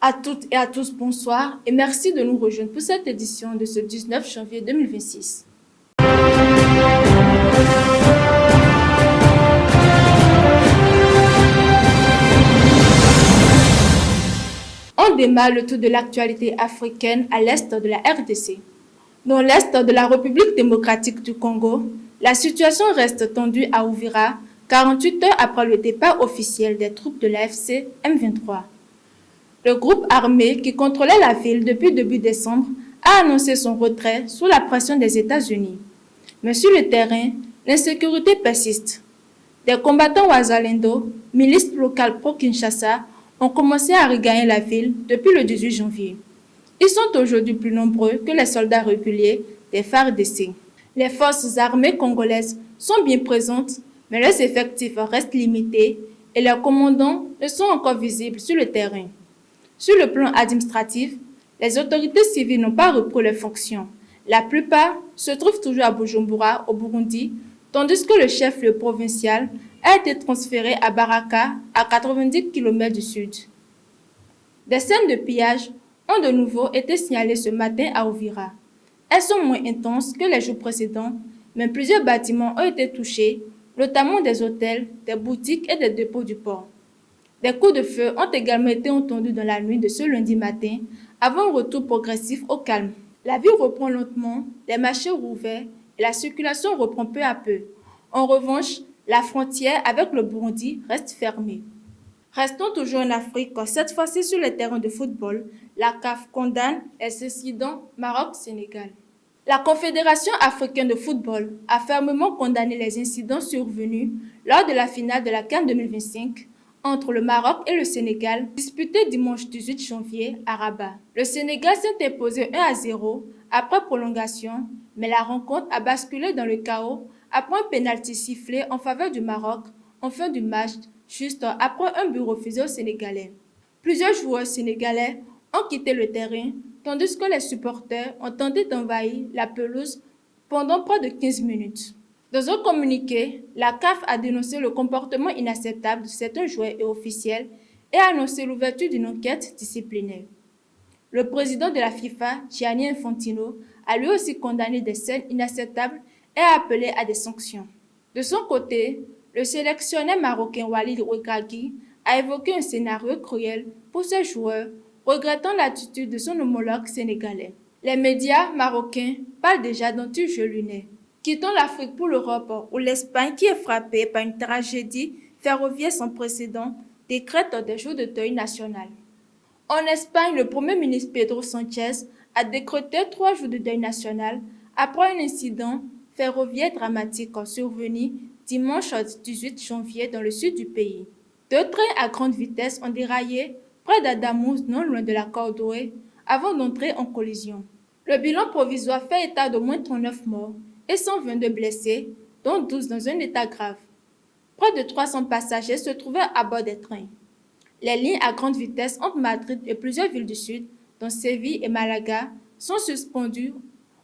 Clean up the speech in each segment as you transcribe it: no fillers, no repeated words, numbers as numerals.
À toutes et à tous, bonsoir et merci de nous rejoindre pour cette édition de ce 19 janvier 2026. On démarre le tour de l'actualité africaine à l'est de la RDC. Dans l'est de la République démocratique du Congo, la situation reste tendue à Uvira, 48 heures après le départ officiel des troupes de l'AFC M23. Le groupe armé qui contrôlait la ville depuis début décembre a annoncé son retrait sous la pression des États-Unis. Mais sur le terrain, l'insécurité persiste. Des combattants Wazalendo, milices locales pro-Kinshasa, ont commencé à regagner la ville depuis le 18 janvier. Ils sont aujourd'hui plus nombreux que les soldats réguliers des FARDC. Les forces armées congolaises sont bien présentes, mais leurs effectifs restent limités et leurs commandants ne sont encore visibles sur le terrain. Sur le plan administratif, les autorités civiles n'ont pas repris leurs fonctions. La plupart se trouvent toujours à Bujumbura, au Burundi, tandis que le chef-lieu provincial a été transféré à Baraka, à 90 km du sud. Des scènes de pillage ont de nouveau été signalées ce matin à Uvira. Elles sont moins intenses que les jours précédents, mais plusieurs bâtiments ont été touchés, notamment des hôtels, des boutiques et des dépôts du port. Des coups de feu ont également été entendus dans la nuit de ce lundi matin, avant un retour progressif au calme. La ville reprend lentement, les marchés rouverts et la circulation reprend peu à peu. En revanche, la frontière avec le Burundi reste fermée. Restons toujours en Afrique, cette fois-ci sur le terrain de football, la CAF condamne les incidents Maroc-Sénégal. La Confédération africaine de football a fermement condamné les incidents survenus lors de la finale de la CAN 2025 entre le Maroc et le Sénégal, disputée dimanche 18 janvier à Rabat. Le Sénégal s'est imposé 1-0 après prolongation, mais la rencontre a basculé dans le chaos après un pénalty sifflé en faveur du Maroc en fin du match, juste après un but refusé aux Sénégalais. Plusieurs joueurs sénégalais ont quitté le terrain, tandis que les supporters ont tenté d'envahir la pelouse pendant près de 15 minutes. Dans un communiqué, la CAF a dénoncé le comportement inacceptable de certains joueurs et officiels et a annoncé l'ouverture d'une enquête disciplinaire. Le président de la FIFA, Gianni Infantino, a lui aussi condamné des scènes inacceptables et a appelé à des sanctions. De son côté, le sélectionneur marocain Walid Ouedraoui a évoqué un scénario cruel pour ses joueurs, regrettant l'attitude de son homologue sénégalais. Les médias marocains parlent déjà d'anti-jeu lunaire. Quittons l'Afrique pour l'Europe, où l'Espagne, qui est frappée par une tragédie ferroviaire sans précédent, décrète des jours de deuil national. En Espagne, le Premier ministre Pedro Sánchez a décrété 3 jours de deuil national après un incident ferroviaire dramatique survenu dimanche 18 janvier dans le sud du pays. 2 trains à grande vitesse ont déraillé près d'Adamouz, non loin de la Cordoue, avant d'entrer en collision. Le bilan provisoire fait état d'au moins 39 morts et 122 blessés, dont 12 dans un état grave. Près de 300 passagers se trouvaient à bord des trains. Les lignes à grande vitesse entre Madrid et plusieurs villes du sud, dont Séville et Malaga, sont suspendues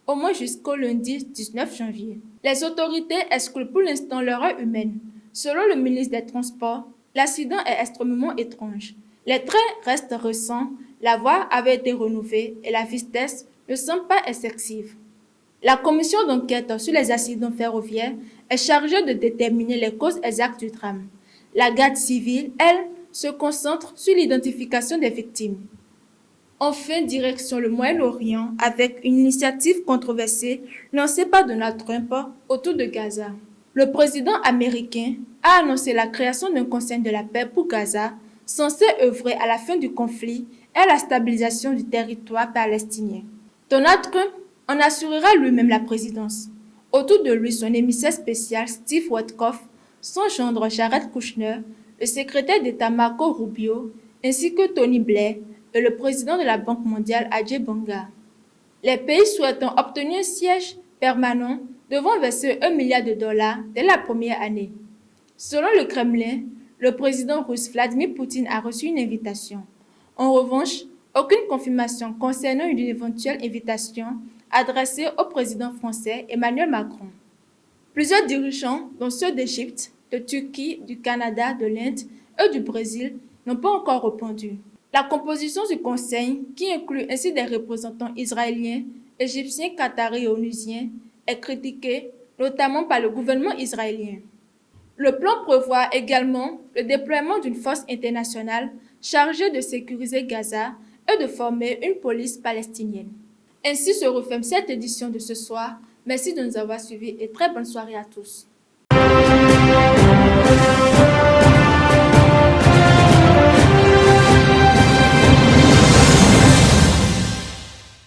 au moins jusqu'au lundi 19 janvier. Les autorités excluent pour l'instant l'erreur humaine. Selon le ministre des Transports, l'accident est extrêmement étrange. Les trains restent récents, la voie avait été rénovée et la vitesse ne semble pas excessive. La commission d'enquête sur les accidents ferroviaires est chargée de déterminer les causes exactes du drame. La garde civile, elle, se concentre sur l'identification des victimes. Enfin, direction le Moyen-Orient avec une initiative controversée lancée par Donald Trump autour de Gaza. Le président américain a annoncé la création d'un conseil de la paix pour Gaza, censé œuvrer à la fin du conflit et à la stabilisation du territoire palestinien. Donald Trump en assurera lui-même la présidence. Autour de lui, son émissaire spécial Steve Witkoff, son gendre Jared Kushner, le secrétaire d'État Marco Rubio, ainsi que Tony Blair et le président de la Banque mondiale Ajay Banga. Les pays souhaitant obtenir un siège permanent devront verser $1 milliard dès la première année. Selon le Kremlin, le président russe Vladimir Poutine a reçu une invitation. En revanche, aucune confirmation concernant une éventuelle invitation adressée au président français Emmanuel Macron. Plusieurs dirigeants, dont ceux d'Égypte, de Turquie, du Canada, de l'Inde et du Brésil, n'ont pas encore répondu. La composition du Conseil, qui inclut ainsi des représentants israéliens, égyptiens, qataris et onusiens, est critiquée, notamment par le gouvernement israélien. Le plan prévoit également le déploiement d'une force internationale chargée de sécuriser Gaza et de former une police palestinienne. Ainsi se referme cette édition de ce soir. Merci de nous avoir suivis et très bonne soirée à tous.